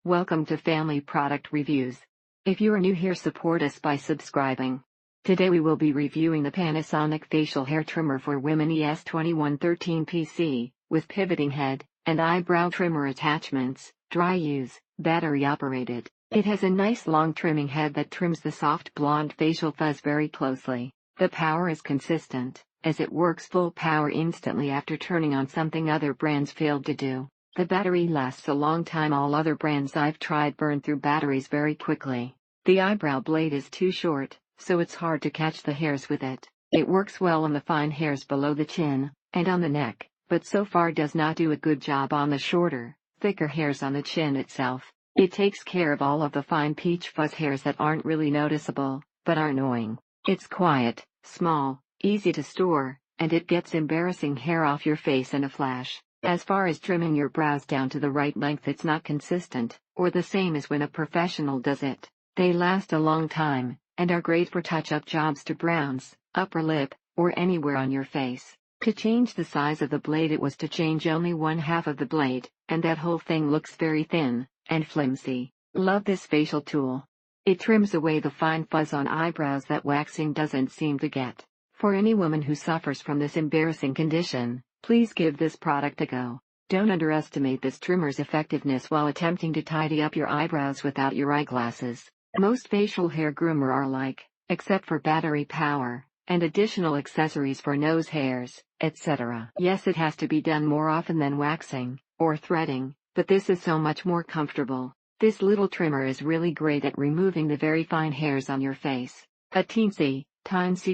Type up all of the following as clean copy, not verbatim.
Welcome to Family Product Reviews. If you are new here, support us by subscribing. Today we will be reviewing the Panasonic facial hair trimmer for women ES2113PC, with pivoting head and eyebrow trimmer attachments, dry use, battery operated. It has a nice long trimming head that trims the soft blonde facial fuzz very closely. The power is consistent, as it works full power instantly after turning on, something other brands failed to do. The battery lasts a long time. All other brands I've tried burn through batteries very quickly. The eyebrow blade is too short, so it's hard to catch the hairs with it. It works well on the fine hairs below the chin and on the neck, but so far does not do a good job on the shorter, thicker hairs on the chin itself. It takes care of all of the fine peach fuzz hairs that aren't really noticeable, but are annoying. It's quiet, small, easy to store, and it gets embarrassing hair off your face in a flash. As far as trimming your brows down to the right length, it's not consistent, or the same as when a professional does it. They last a long time, and are great for touch-up jobs to browns, upper lip, or anywhere on your face. To change the size of the blade, it was to change only one half of the blade, and that whole thing looks very thin and flimsy. Love this facial tool. It trims away the fine fuzz on eyebrows that waxing doesn't seem to get. For any woman who suffers from this embarrassing condition, please give this product a go. Don't underestimate this trimmer's effectiveness while attempting to tidy up your eyebrows without your eyeglasses. Most facial hair groomer are alike, except for battery power and additional accessories for nose hairs, etc. Yes, it has to be done more often than waxing or threading, but this is so much more comfortable. This little trimmer is really great at removing the very fine hairs on your face. A teensy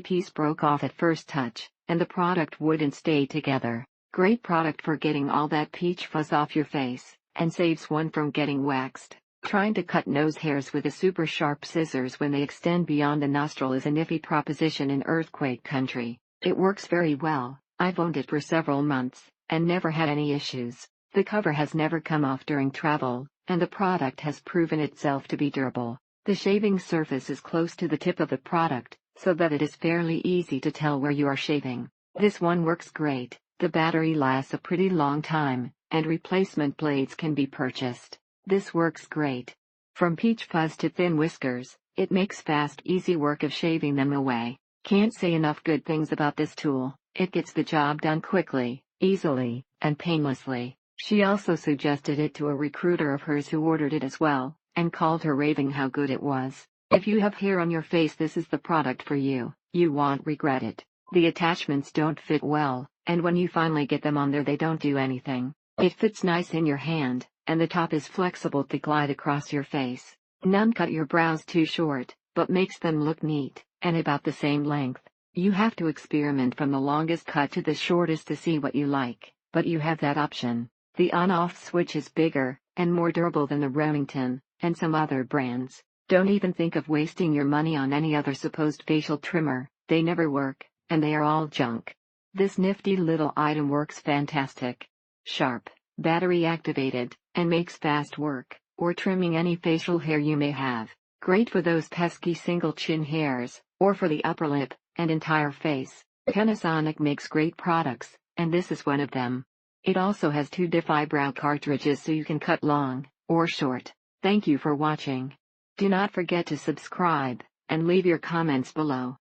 piece broke off at first touch, and the product wouldn't stay together. Great product for getting all that peach fuzz off your face, and saves one from getting waxed. Trying to cut nose hairs with a super sharp scissors when they extend beyond the nostril is a iffy proposition in earthquake country. It works very well. I've owned it for several months, and never had any issues. The cover has never come off during travel, and the product has proven itself to be durable. The shaving surface is close to the tip of the product, so that it is fairly easy to tell where you are shaving. This one works great. The battery lasts a pretty long time, and replacement blades can be purchased. This works great. From peach fuzz to thin whiskers, it makes fast, easy work of shaving them away. Can't say enough good things about this tool. It gets the job done quickly, easily, and painlessly. She also suggested it to a recruiter of hers who ordered it as well, and called her raving how good it was. If you have hair on your face, this is the product for you. You won't regret it. The attachments don't fit well, and when you finally get them on there, they don't do anything. It fits nice in your hand, and the top is flexible to glide across your face. None cut your brows too short, but makes them look neat, and about the same length. You have to experiment from the longest cut to the shortest to see what you like, but you have that option. The on-off switch is bigger, and more durable than the Remington, and some other brands. Don't even think of wasting your money on any other supposed facial trimmer. They never work, and they are all junk. This nifty little item works fantastic. Sharp, battery activated, and makes fast work, or trimming any facial hair you may have. Great for those pesky single chin hairs, or for the upper lip and entire face. Panasonic makes great products, and this is one of them. It also has 2 diff eyebrow cartridges, so you can cut long or short. Thank you for watching. Do not forget to subscribe, and leave your comments below.